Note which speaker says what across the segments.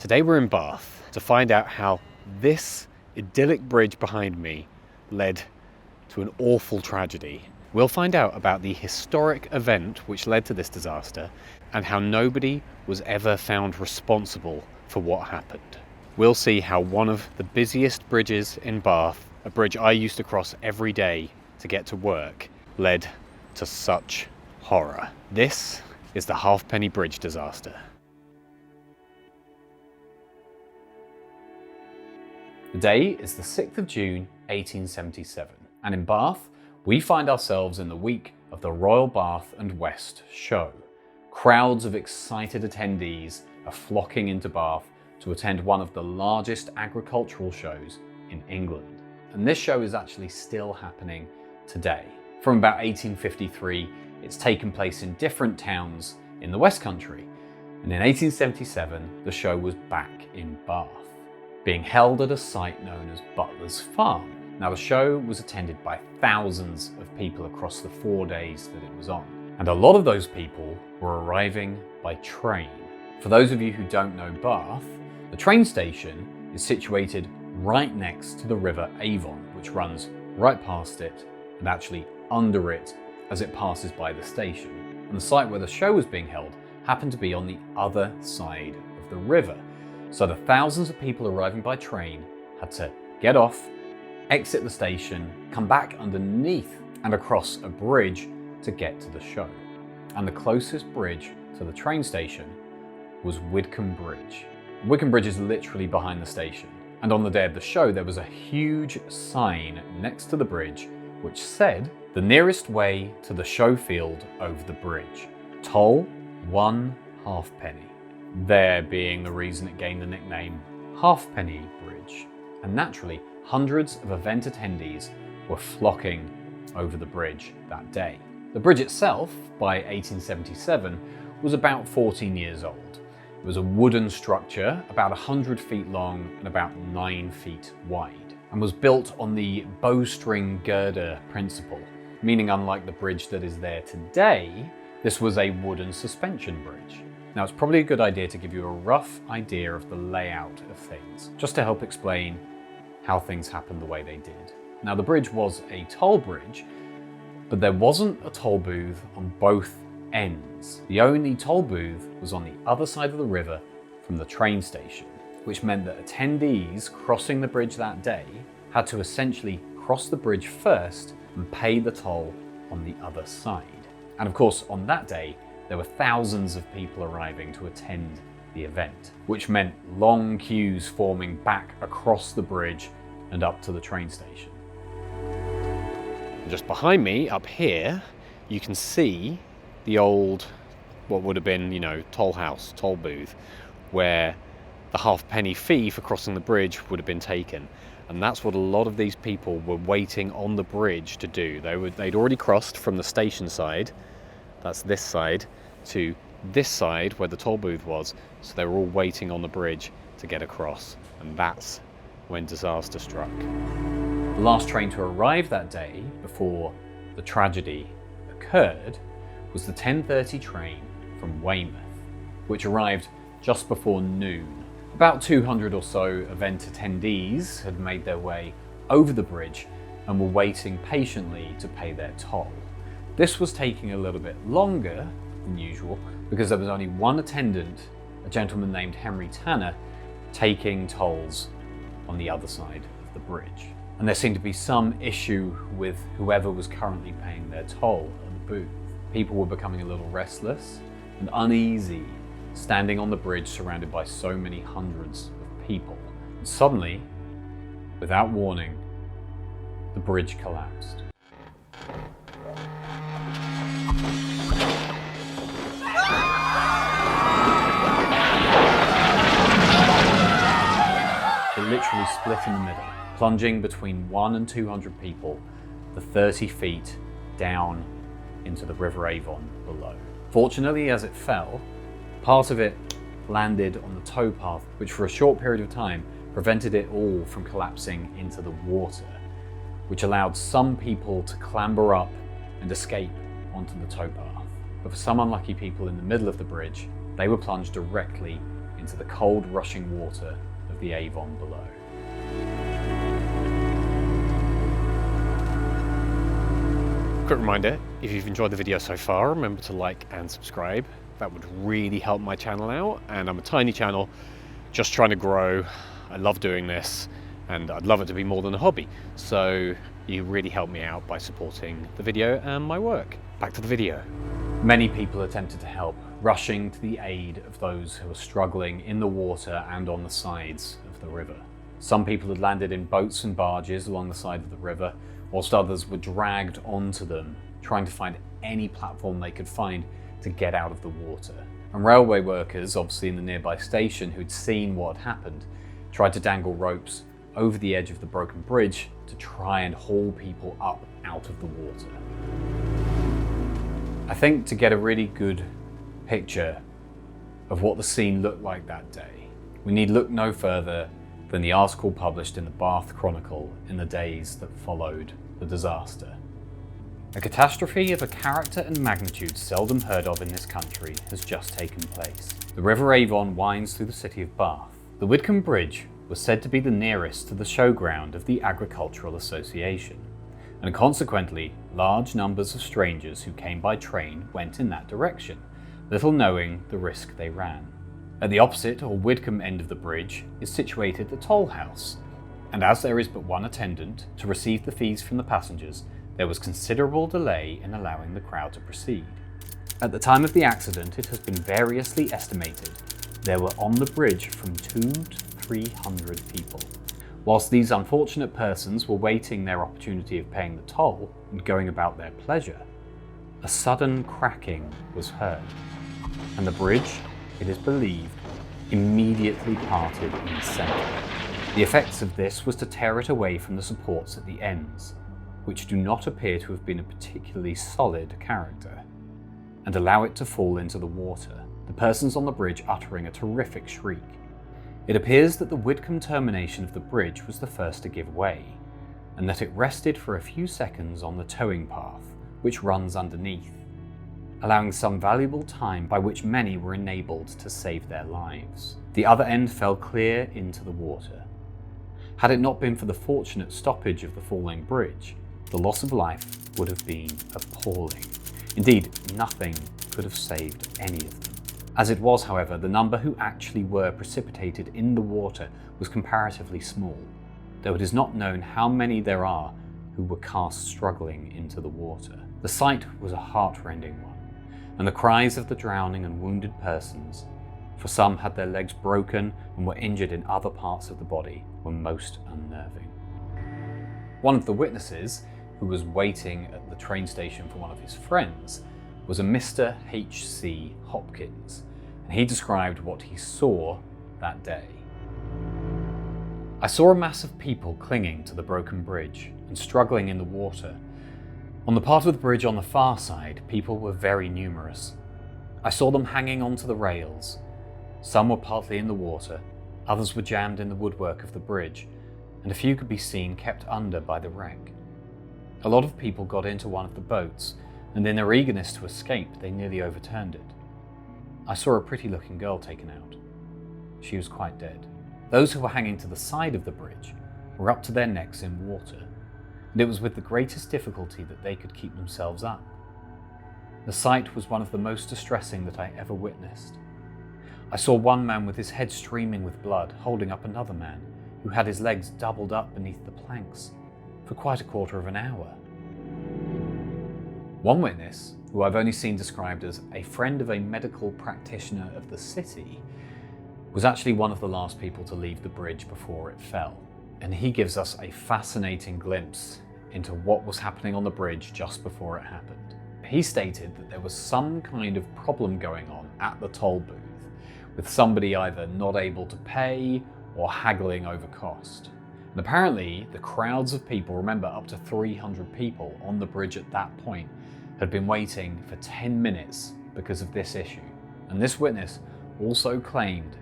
Speaker 1: Today we're in Bath to find out how this idyllic bridge behind me led to an awful tragedy. We'll find out about the historic event which led to this disaster and how nobody was ever found responsible for what happened. We'll see how one of the busiest bridges in Bath, a bridge I used to cross every day to get to work, led to such horror. This is the Halfpenny Bridge disaster. The day is the 6th of June 1877, and in Bath we find ourselves in the week of the Royal Bath and West show. Crowds of excited attendees are flocking into Bath to attend one of the largest agricultural shows in England. And this show is actually still happening today. From about 1853, it's taken place in different towns in the West Country. And in 1877, the show was back in Bath, being held at a site known as Butler's Farm. Now, the show was attended by thousands of people across the 4 days that it was on. And a lot of those people were arriving by train. For those of you who don't know Bath, the train station is situated right next to the River Avon, which runs right past it and actually under it as it passes by the station. And the site where the show was being held happened to be on the other side of the river. So the thousands of people arriving by train had to get off, exit the station, come back underneath and across a bridge to get to the show. And the closest bridge to the train station was Widcombe Bridge. Widcombe Bridge is literally behind the station. And on the day of the show, there was a huge sign next to the bridge which said, "The nearest way to the show field over the bridge. Toll 1 halfpenny." There being the reason it gained the nickname Halfpenny Bridge. And naturally, hundreds of event attendees were flocking over the bridge that day. The bridge itself, by 1877, was about 14 years old. It was a wooden structure about 100 feet long and about 9 feet wide, and was built on the bowstring girder principle, meaning unlike the bridge that is there today, this was a wooden suspension bridge. Now, it's probably a good idea to give you a rough idea of the layout of things, just to help explain how things happened the way they did. Now, the bridge was a toll bridge, but there wasn't a toll booth on both ends. The only toll booth was on the other side of the river from the train station, which meant that attendees crossing the bridge that day had to essentially cross the bridge first and pay the toll on the other side. And of course, on that day, there were thousands of people arriving to attend the event, which meant long queues forming back across the bridge and up to the train station. And just behind me, up here, you can see the old, what would have been, toll house, toll booth, where the halfpenny fee for crossing the bridge would have been taken. And that's what a lot of these people were waiting on the bridge to do. They'd already crossed from the station side, that's this side, to this side where the toll booth was. So they were all waiting on the bridge to get across. And that's when disaster struck. The last train to arrive that day before the tragedy occurred was the 10:30 train from Weymouth, which arrived just before noon. About 200 or so event attendees had made their way over the bridge and were waiting patiently to pay their toll. This was taking a little bit longer than usual because there was only one attendant, a gentleman named Henry Tanner, taking tolls on the other side of the bridge. And there seemed to be some issue with whoever was currently paying their toll at the booth. People were becoming a little restless and uneasy, standing on the bridge surrounded by so many hundreds of people. And suddenly, without warning, the bridge collapsed. It literally split in the middle, plunging between 100 and 200 people the 30 feet down into the River Avon below. Fortunately, as it fell, part of it landed on the towpath, which for a short period of time prevented it all from collapsing into the water, which allowed some people to clamber up and escape onto the towpath. But for some unlucky people in the middle of the bridge, they were plunged directly into the cold, rushing water of the Avon below. Quick reminder, if you've enjoyed the video so far, remember to like and subscribe. That would really help my channel out, and I'm a tiny channel, just trying to grow. I love doing this, and I'd love it to be more than a hobby. So you really help me out by supporting the video and my work. Back to the video. Many people attempted to help, rushing to the aid of those who were struggling in the water and on the sides of the river. Some people had landed in boats and barges along the side of the river, whilst others were dragged onto them, trying to find any platform they could find to get out of the water. And railway workers, obviously in the nearby station, who'd seen what had happened, tried to dangle ropes over the edge of the broken bridge to try and haul people up out of the water. I think to get a really good picture of what the scene looked like that day, we need look no further than the article published in the Bath Chronicle in the days that followed the disaster. A catastrophe of a character and magnitude seldom heard of in this country has just taken place. The River Avon winds through the city of Bath. The Widcombe Bridge was said to be the nearest to the showground of the Agricultural Association, and consequently, large numbers of strangers who came by train went in that direction, little knowing the risk they ran. At the opposite or Widcombe end of the bridge is situated the toll house, and as there is but one attendant to receive the fees from the passengers, there was considerable delay in allowing the crowd to proceed. At the time of the accident, it has been variously estimated there were on the bridge from 200 to 300 people. Whilst these unfortunate persons were waiting their opportunity of paying the toll and going about their pleasure, a sudden cracking was heard, and the bridge, it is believed, immediately parted in the centre. The effects of this was to tear it away from the supports at the ends, which do not appear to have been a particularly solid character, and allow it to fall into the water, the persons on the bridge uttering a terrific shriek. It appears that the Widcombe termination of the bridge was the first to give way, and that it rested for a few seconds on the towing path, which runs underneath, allowing some valuable time by which many were enabled to save their lives. The other end fell clear into the water. Had it not been for the fortunate stoppage of the falling bridge, the loss of life would have been appalling. Indeed, nothing could have saved any of them. As it was, however, the number who actually were precipitated in the water was comparatively small, though it is not known how many there are who were cast struggling into the water. The sight was a heart-rending one, and the cries of the drowning and wounded persons, for some had their legs broken and were injured in other parts of the body, were most unnerving. One of the witnesses, who was waiting at the train station for one of his friends, was a Mr. H.C. Hopkins, and he described what he saw that day. I saw a mass of people clinging to the broken bridge and struggling in the water. On the part of the bridge on the far side, people were very numerous. I saw them hanging onto the rails. Some were partly in the water, others were jammed in the woodwork of the bridge, and a few could be seen kept under by the wreck. A lot of people got into one of the boats, and in their eagerness to escape, they nearly overturned it. I saw a pretty-looking girl taken out. She was quite dead. Those who were hanging to the side of the bridge were up to their necks in water, and it was with the greatest difficulty that they could keep themselves up. The sight was one of the most distressing that I ever witnessed. I saw one man with his head streaming with blood holding up another man who had his legs doubled up beneath the planks for quite a quarter of an hour. One witness, who I've only seen described as a friend of a medical practitioner of the city, was actually one of the last people to leave the bridge before it fell. And he gives us a fascinating glimpse into what was happening on the bridge just before it happened. He stated that there was some kind of problem going on at the toll booth, with somebody either not able to pay or haggling over cost. And apparently, the crowds of people, remember up to 300 people on the bridge at that point, had been waiting for 10 minutes because of this issue. And this witness also claimed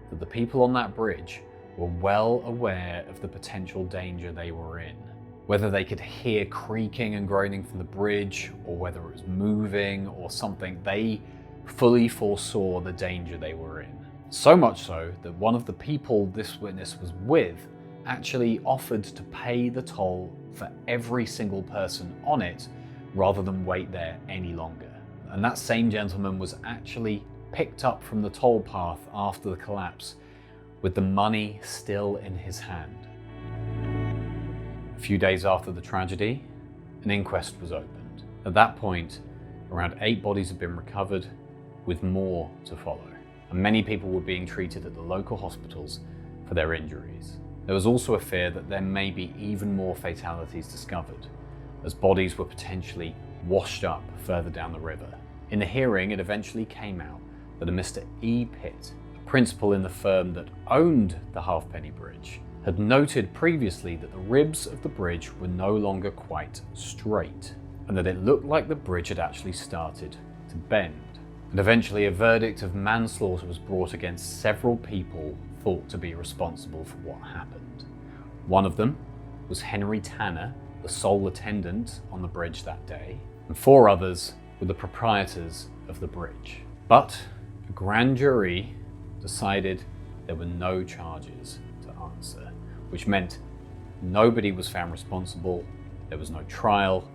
Speaker 1: that the people on that bridge were well aware of the potential danger they were in. Whether they could hear creaking and groaning from the bridge, or whether it was moving or something, they fully foresaw the danger they were in. So much so that one of the people this witness was with actually offered to pay the toll for every single person on it rather than wait there any longer. And that same gentleman was actually picked up from the toll path after the collapse with the money still in his hand. A few days after the tragedy, an inquest was opened. At that point, around 8 bodies had been recovered, with more to follow. And many people were being treated at the local hospitals for their injuries. There was also a fear that there may be even more fatalities discovered, as bodies were potentially washed up further down the river. In the hearing, it eventually came out that a Mr. E. Pitt, a principal in the firm that owned the Halfpenny Bridge, had noted previously that the ribs of the bridge were no longer quite straight, and that it looked like the bridge had actually started to bend. And eventually a verdict of manslaughter was brought against several people thought to be responsible for what happened. One of them was Henry Tanner, the sole attendant on the bridge that day, and 4 others were the proprietors of the bridge. But a grand jury decided there were no charges to answer, which meant nobody was found responsible, there was no trial,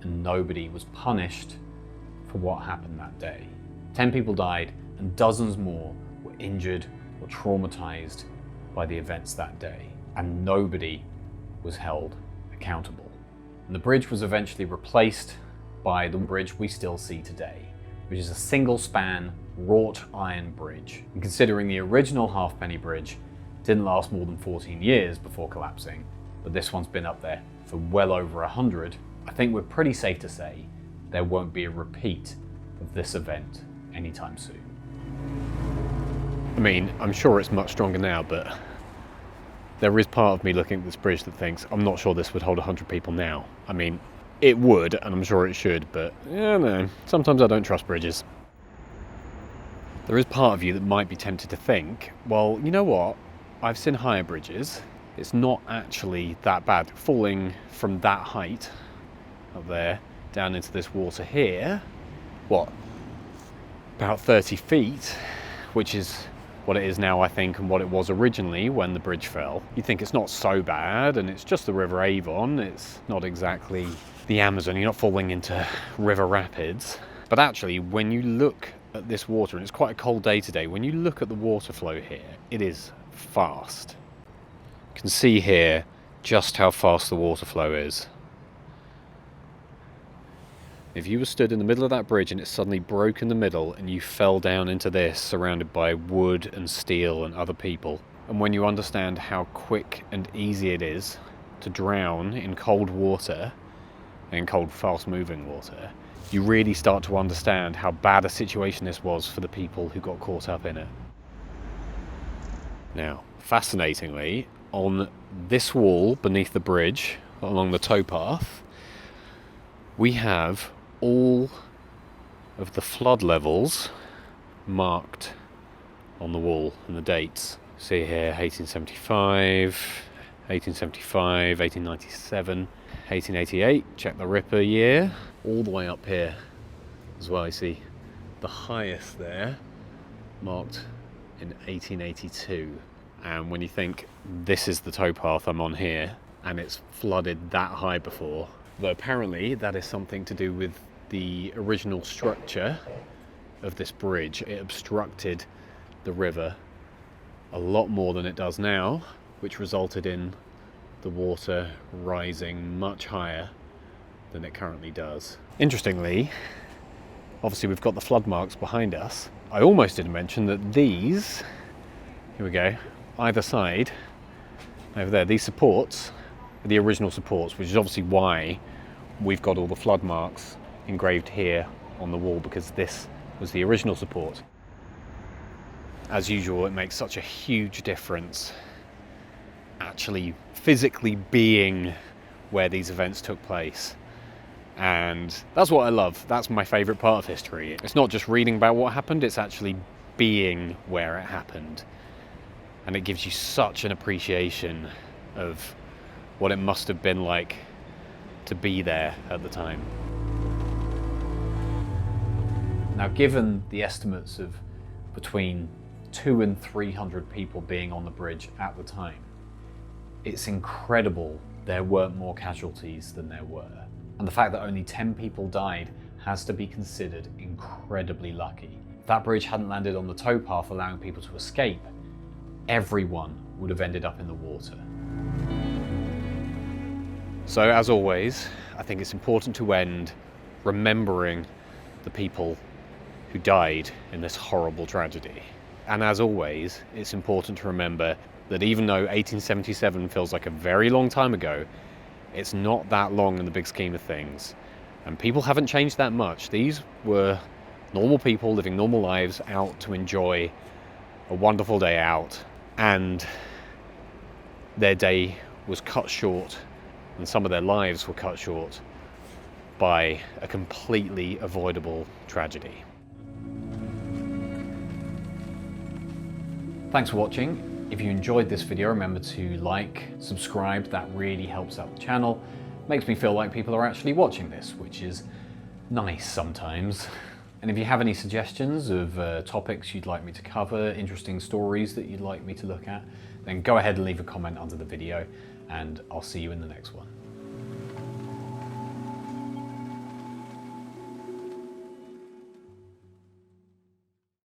Speaker 1: and nobody was punished for what happened that day. 10 people died and dozens more were injured or traumatized by the events that day, and nobody was held accountable. And the bridge was eventually replaced by the bridge we still see today, which is a single-span wrought iron bridge. And considering the original Halfpenny Bridge didn't last more than 14 years before collapsing, but this one's been up there for well over 100, I think we're pretty safe to say there won't be a repeat of this event anytime soon.
Speaker 2: I mean, I'm sure it's much stronger now, but there is part of me looking at this bridge that thinks, I'm not sure this would hold 100 people now. I mean, it would, and I'm sure it should, but yeah, no, sometimes I don't trust bridges. There is part of you that might be tempted to think, well, you know what? I've seen higher bridges. It's not actually that bad. Falling from that height up there down into this water here, what, about 30 feet, which is what it is now, I think, and what it was originally when the bridge fell. You think it's not so bad, and it's just the River Avon. It's not exactly the Amazon. You're not falling into river rapids. But actually, when you look at this water, and it's quite a cold day today, when you look at the water flow here, it is fast. You can see here just how fast the water flow is. If you were stood in the middle of that bridge and it suddenly broke in the middle and you fell down into this surrounded by wood and steel and other people, and when you understand how quick and easy it is to drown in cold water, in cold fast moving water, you really start to understand how bad a situation this was for the people who got caught up in it. Now, fascinatingly, on this wall beneath the bridge along the towpath, we have all of the flood levels marked on the wall and the dates. See here, 1875, 1875, 1897, 1888, check the Ripper year. All the way up here as well, you see the highest there, marked in 1882. And when you think this is the towpath I'm on here, and it's flooded that high before, though apparently that is something to do with the original structure of this bridge. It obstructed the river a lot more than it does now, which resulted in the water rising much higher than it currently does. Interestingly, obviously we've got the flood marks behind us. I almost didn't mention that these, here we go, either side, over there, these supports are the original supports, which is obviously why we've got all the flood marks engraved here on the wall, because this was the original support. As usual, it makes such a huge difference actually physically being where these events took place. And that's what I love. That's my favourite part of history. It's not just reading about what happened, it's actually being where it happened. And it gives you such an appreciation of what it must have been like to be there at the time.
Speaker 1: Now, given the estimates of between 200 and 300 people being on the bridge at the time. It's incredible there weren't more casualties than there were. And the fact that only 10 people died has to be considered incredibly lucky. If that bridge hadn't landed on the towpath allowing people to escape, everyone would have ended up in the water.
Speaker 2: So as always, I think it's important to end remembering the people who died in this horrible tragedy. And as always, it's important to remember that even though 1877 feels like a very long time ago, it's not that long in the big scheme of things. And people haven't changed that much. These were normal people living normal lives out to enjoy a wonderful day out. And their day was cut short, and some of their lives were cut short by a completely avoidable tragedy.
Speaker 1: Thanks for watching. If you enjoyed this video, remember to like, subscribe, that really helps out the channel. Makes me feel like people are actually watching this, which is nice sometimes. And if you have any suggestions of topics you'd like me to cover, interesting stories that you'd like me to look at, then go ahead and leave a comment under the video, and I'll see you in the next one.